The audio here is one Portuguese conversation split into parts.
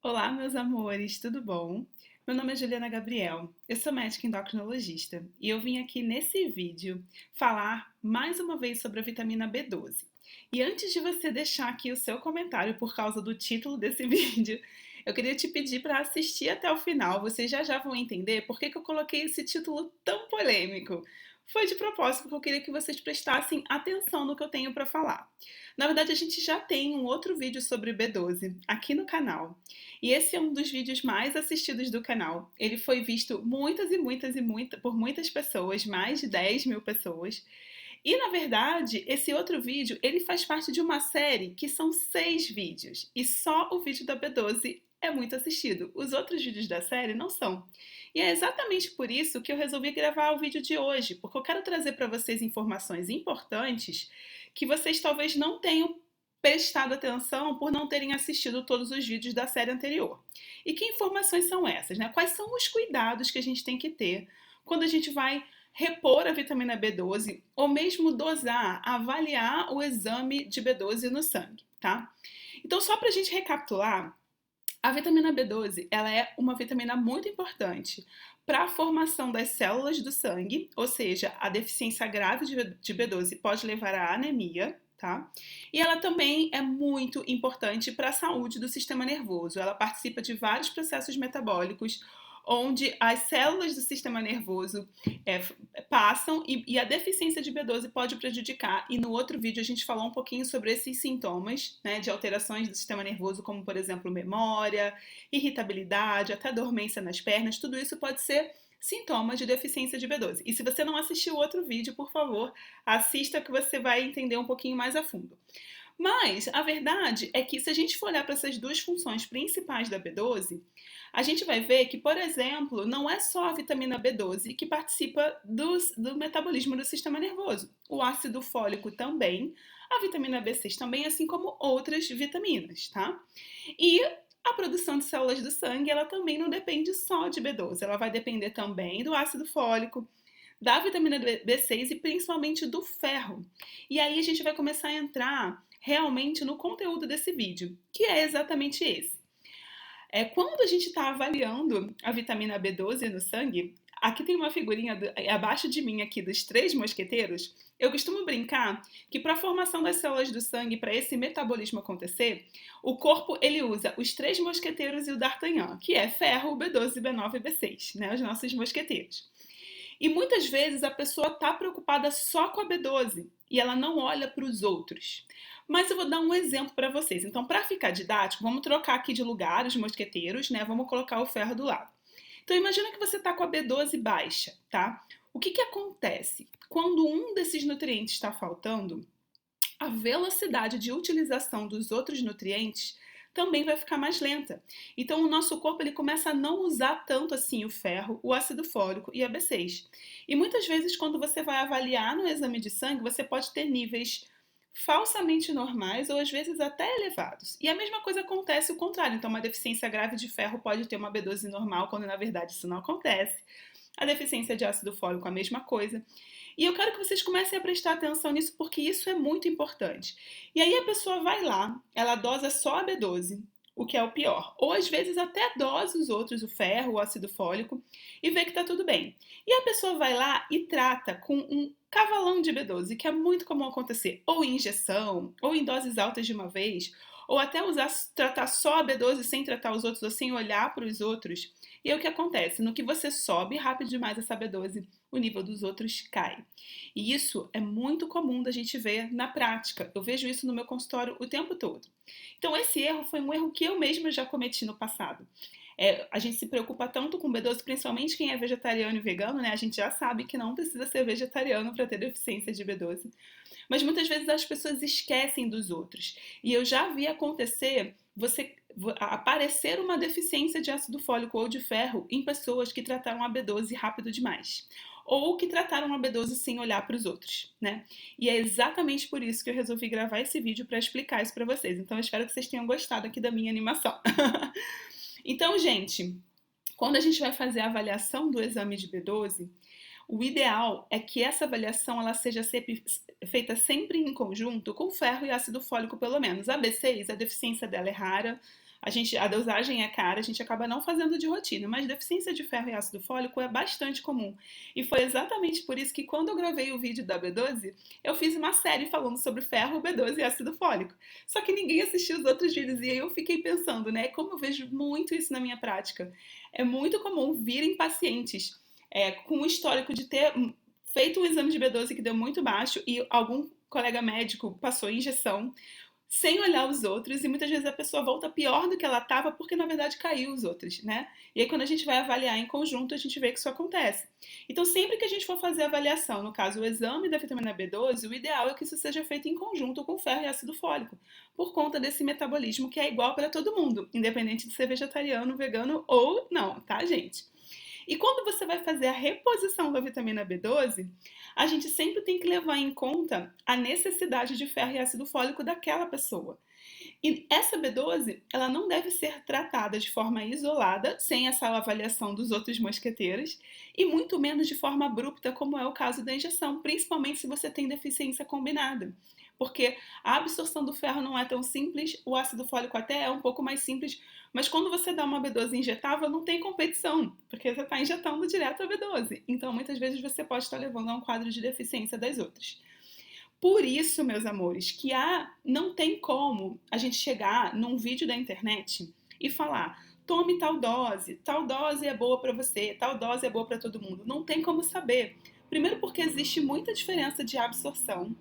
Olá, meus amores, tudo bom? Meu nome é Juliana Gabriel, eu sou médica endocrinologista e eu vim aqui nesse vídeo falar mais uma vez sobre a vitamina B12. E antes de você deixar aqui o seu comentário por causa do título desse vídeo, eu queria te pedir para assistir até o final, vocês já vão entender por que eu coloquei esse título tão polêmico. Foi de propósito porque eu queria que vocês prestassem atenção no que eu tenho para falar. Na verdade, a gente já tem um outro vídeo sobre B12 aqui no canal. E esse é um dos vídeos mais assistidos do canal. Ele foi visto por muitas pessoas, mais de 10 mil pessoas. E na verdade, esse outro vídeo, ele faz parte de uma série que são 6 vídeos. E só o vídeo da B12 é muito assistido. Os outros vídeos da série não são. E é exatamente por isso que eu resolvi gravar o vídeo de hoje, porque eu quero trazer para vocês informações importantes que vocês talvez não tenham prestado atenção por não terem assistido todos os vídeos da série anterior. E que informações são essas, né? Quais são os cuidados que a gente tem que ter quando a gente vai repor a vitamina B12 ou mesmo dosar, avaliar o exame de B12 no sangue, tá? Então, só para a gente recapitular, a vitamina B12 ela é uma vitamina muito importante para a formação das células do sangue, ou seja, a deficiência grave de B12 pode levar à anemia, tá? E ela também é muito importante para a saúde do sistema nervoso. Ela participa de vários processos metabólicos onde as células do sistema nervoso é, passam e a deficiência de B12 pode prejudicar. E no outro vídeo a gente falou um pouquinho sobre esses sintomas, né, de alterações do sistema nervoso, como por exemplo memória, irritabilidade, até dormência nas pernas. Tudo isso pode ser sintomas de deficiência de B12. E se você não assistiu o outro vídeo, por favor, assista que você vai entender um pouquinho mais a fundo. Mas a verdade é que se a gente for olhar para essas duas funções principais da B12, a gente vai ver que, por exemplo, não é só a vitamina B12 que participa do metabolismo do sistema nervoso. O ácido fólico também, a vitamina B6 também, assim como outras vitaminas, tá? E a produção de células do sangue, ela também não depende só de B12, ela vai depender também do ácido fólico, da vitamina B6 e principalmente do ferro. E aí a gente vai começar a entrar realmente no conteúdo desse vídeo, que é exatamente esse. Quando a gente está avaliando a vitamina B12 no sangue, aqui tem uma figurinha abaixo de mim aqui dos três mosqueteiros. Eu costumo brincar que para a formação das células do sangue, para esse metabolismo acontecer, o corpo ele usa os três mosqueteiros e o D'Artagnan, que é ferro, B12, B9 e B6, né, os nossos mosqueteiros. E muitas vezes a pessoa está preocupada só com a B12 e ela não olha para os outros. Mas eu vou dar um exemplo para vocês. Então, para ficar didático, vamos trocar aqui de lugar os mosqueteiros, né? Vamos colocar o ferro do lado. Então, imagina que você está com a B12 baixa, tá? O que, que acontece? Quando um desses nutrientes está faltando, a velocidade de utilização dos outros nutrientes também vai ficar mais lenta. Então, o nosso corpo ele começa a não usar tanto assim o ferro, o ácido fólico e a B6. E muitas vezes, quando você vai avaliar no exame de sangue, você pode ter níveis falsamente normais ou às vezes até elevados. E a mesma coisa acontece o contrário. Então, uma deficiência grave de ferro pode ter uma B12 normal, quando na verdade isso não acontece. A deficiência de ácido fólico, a mesma coisa. E eu quero que vocês comecem a prestar atenção nisso, porque isso é muito importante. E aí a pessoa vai lá, ela dosa só a B12, o que é o pior. Ou às vezes até dosa os outros, o ferro, o ácido fólico, e vê que tá tudo bem. E a pessoa vai lá e trata com um cavalão de B12, que é muito comum acontecer, ou em injeção, ou em doses altas de uma vez, ou até tratar só a B12 sem tratar os outros, ou sem olhar para os outros. E aí o que acontece? No que você sobe rápido demais essa B12, o nível dos outros cai. E isso é muito comum da gente ver na prática. Eu vejo isso no meu consultório o tempo todo. Então, esse erro foi um erro que eu mesma já cometi no passado. A gente se preocupa tanto com B12, principalmente quem é vegetariano e vegano, né? A gente já sabe que não precisa ser vegetariano para ter deficiência de B12. Mas muitas vezes as pessoas esquecem dos outros. E eu já vi acontecer você aparecer uma deficiência de ácido fólico ou de ferro em pessoas que trataram a B12 rápido demais. Ou que trataram a B12 sem olhar para os outros, né? E é exatamente por isso que eu resolvi gravar esse vídeo para explicar isso para vocês. Então eu espero que vocês tenham gostado aqui da minha animação. Então, gente, quando a gente vai fazer a avaliação do exame de B12, O ideal é que essa avaliação ela seja feita sempre em conjunto com ferro e ácido fólico, pelo menos. A B6, a deficiência dela é rara, a dosagem é cara, a gente acaba não fazendo de rotina, mas deficiência de ferro e ácido fólico é bastante comum. E foi exatamente por isso que quando eu gravei o vídeo da B12, eu fiz uma série falando sobre ferro, B12 e ácido fólico. Só que ninguém assistiu os outros vídeos e aí eu fiquei pensando, né, como eu vejo muito isso na minha prática. É muito comum virem pacientes com o histórico de ter feito um exame de B12 que deu muito baixo e algum colega médico passou injeção sem olhar os outros, e muitas vezes a pessoa volta pior do que ela estava porque na verdade caiu os outros, né? E aí quando a gente vai avaliar em conjunto, a gente vê que isso acontece. Então sempre que a gente for fazer a avaliação, no caso o exame da vitamina B12, o ideal é que isso seja feito em conjunto com ferro e ácido fólico, por conta desse metabolismo que é igual para todo mundo, independente de ser vegetariano, vegano ou não, tá, gente? E quando você vai fazer a reposição da vitamina B12, a gente sempre tem que levar em conta a necessidade de ferro e ácido fólico daquela pessoa. E essa B12, ela não deve ser tratada de forma isolada, sem essa avaliação dos outros mosqueteiros, e muito menos de forma abrupta, como é o caso da injeção, principalmente se você tem deficiência combinada. Porque a absorção do ferro não é tão simples, o ácido fólico até é um pouco mais simples, mas quando você dá uma B12 injetável, não tem competição, porque você está injetando direto a B12. Então, muitas vezes você pode estar levando a um quadro de deficiência das outras. Por isso, meus amores, que não tem como a gente chegar num vídeo da internet e falar: tome tal dose é boa para você, tal dose é boa para todo mundo. Não tem como saber. Primeiro porque existe muita diferença de absorção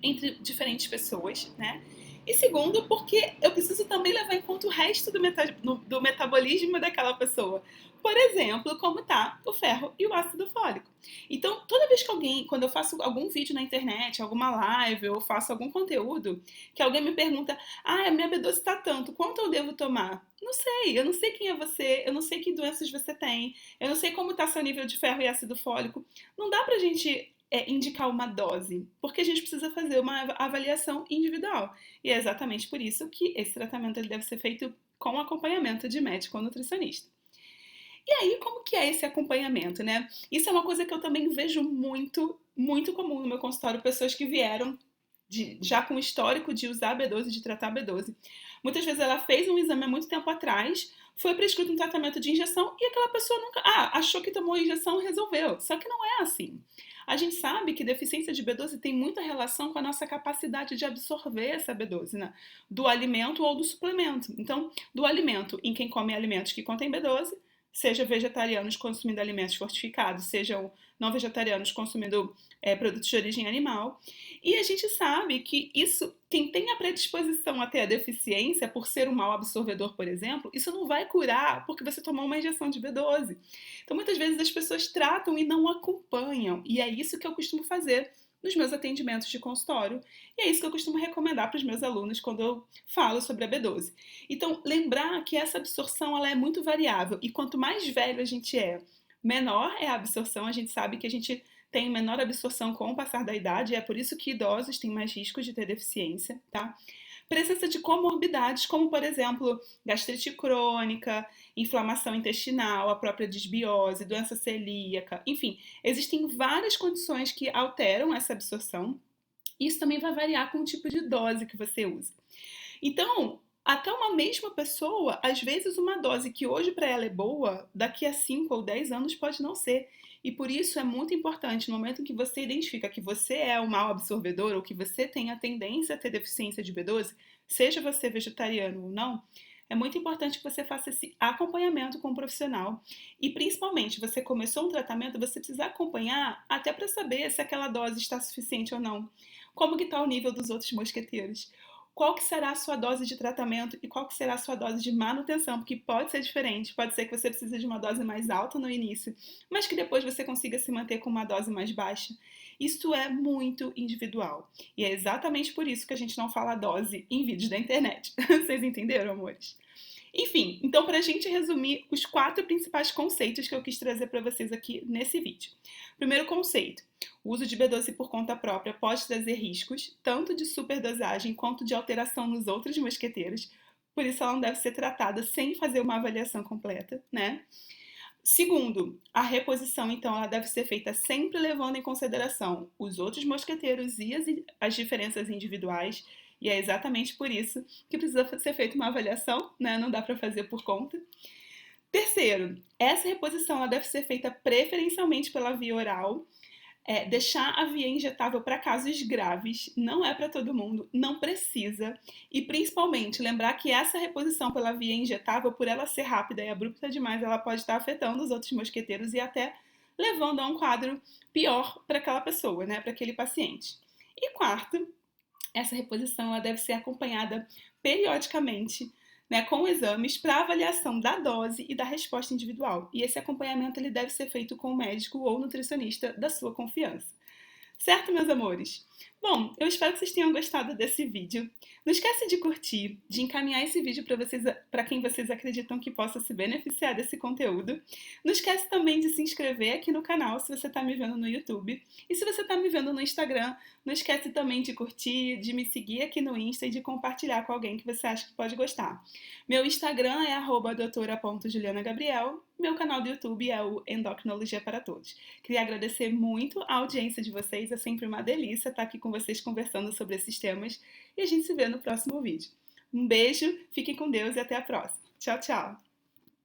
entre diferentes pessoas, né? E segundo, porque eu preciso também levar em conta o resto do metabolismo daquela pessoa. Por exemplo, como está o ferro e o ácido fólico. Então, toda vez que quando eu faço algum vídeo na internet, alguma live, ou faço algum conteúdo, que alguém me pergunta: a minha B12 está tanto, quanto eu devo tomar? Não sei, eu não sei quem é você, eu não sei que doenças você tem, eu não sei como está seu nível de ferro e ácido fólico. Não dá pra gente indicar uma dose, porque a gente precisa fazer uma avaliação individual. E é exatamente por isso que esse tratamento ele deve ser feito com acompanhamento de médico ou nutricionista. E aí, como que é esse acompanhamento, né? Isso é uma coisa que eu também vejo muito, muito comum no meu consultório, pessoas que vieram já com histórico de usar B12, de tratar B12. Muitas vezes ela fez um exame há muito tempo atrás, foi prescrito um tratamento de injeção e aquela pessoa nunca achou que tomou a injeção e resolveu. Só que não é assim. A gente sabe que deficiência de B12 tem muita relação com a nossa capacidade de absorver essa B12, né? Do alimento ou do suplemento. Então, do alimento, em quem come alimentos que contêm B12, seja vegetarianos consumindo alimentos fortificados, sejam não vegetarianos consumindo produtos de origem animal. E a gente sabe que isso, quem tem a predisposição a ter a deficiência por ser um mau absorvedor, por exemplo, isso não vai curar porque você tomou uma injeção de B12. Então, muitas vezes as pessoas tratam e não acompanham. E é isso que eu costumo fazer nos meus atendimentos de consultório. E é isso que eu costumo recomendar para os meus alunos quando eu falo sobre a B12. Então, lembrar que essa absorção ela é muito variável. E quanto mais velho a gente menor é a absorção. A gente sabe que a gente tem menor absorção com o passar da idade. E é por isso que idosos têm mais riscos de ter deficiência, tá? Presença de comorbidades, como por exemplo, gastrite crônica, inflamação intestinal, a própria disbiose, doença celíaca, enfim, existem várias condições que alteram essa absorção. Isso também vai variar com o tipo de dose que você usa. Então, até uma mesma pessoa, às vezes uma dose que hoje para ela é boa, daqui a 5 ou 10 anos pode não ser. E por isso é muito importante, no momento em que você identifica que você é um mau absorvedor ou que você tem a tendência a ter deficiência de B12, seja você vegetariano ou não, é muito importante que você faça esse acompanhamento com o profissional. E principalmente, você começou um tratamento, você precisa acompanhar até para saber se aquela dose está suficiente ou não. Como que está o nível dos outros mosqueteiros? Qual que será a sua dose de tratamento e qual que será a sua dose de manutenção, porque pode ser diferente, pode ser que você precise de uma dose mais alta no início, mas que depois você consiga se manter com uma dose mais baixa. Isso é muito individual. E é exatamente por isso que a gente não fala dose em vídeos da internet. Vocês entenderam, amores? Enfim, então para a gente resumir os 4 principais conceitos que eu quis trazer para vocês aqui nesse vídeo. Primeiro conceito, o uso de B12 por conta própria pode trazer riscos, tanto de superdosagem quanto de alteração nos outros mosqueteiros, por isso ela não deve ser tratada sem fazer uma avaliação completa, né? Segundo, a reposição, então, ela deve ser feita sempre levando em consideração os outros mosqueteiros e as diferenças individuais, e é exatamente por isso que precisa ser feita uma avaliação, né? Não dá para fazer por conta. Terceiro, essa reposição ela deve ser feita preferencialmente pela via oral. Deixar a via injetável para casos graves, não é para todo mundo, não precisa. E principalmente lembrar que essa reposição pela via injetável, por ela ser rápida e abrupta demais, ela pode estar afetando os outros mosqueteiros e até levando a um quadro pior para aquela pessoa, né, para aquele paciente. E quarto, essa reposição ela deve ser acompanhada periodicamente, né, com exames para avaliação da dose e da resposta individual. E esse acompanhamento ele deve ser feito com o médico ou nutricionista da sua confiança. Certo, meus amores? Bom, eu espero que vocês tenham gostado desse vídeo. Não esquece de curtir, de encaminhar esse vídeo para quem vocês acreditam que possa se beneficiar desse conteúdo. Não esquece também de se inscrever aqui no canal se você está me vendo no YouTube. E se você está me vendo no Instagram, não esquece também de curtir, de me seguir aqui no Insta e de compartilhar com alguém que você acha que pode gostar. Meu Instagram é @doutora.julianagabriel. Meu canal do YouTube é o Endocrinologia para Todos. Queria agradecer muito a audiência de vocês, é sempre uma delícia estar aqui com vocês conversando sobre esses temas e a gente se vê no próximo vídeo. Um beijo, fiquem com Deus e até a próxima. Tchau, tchau!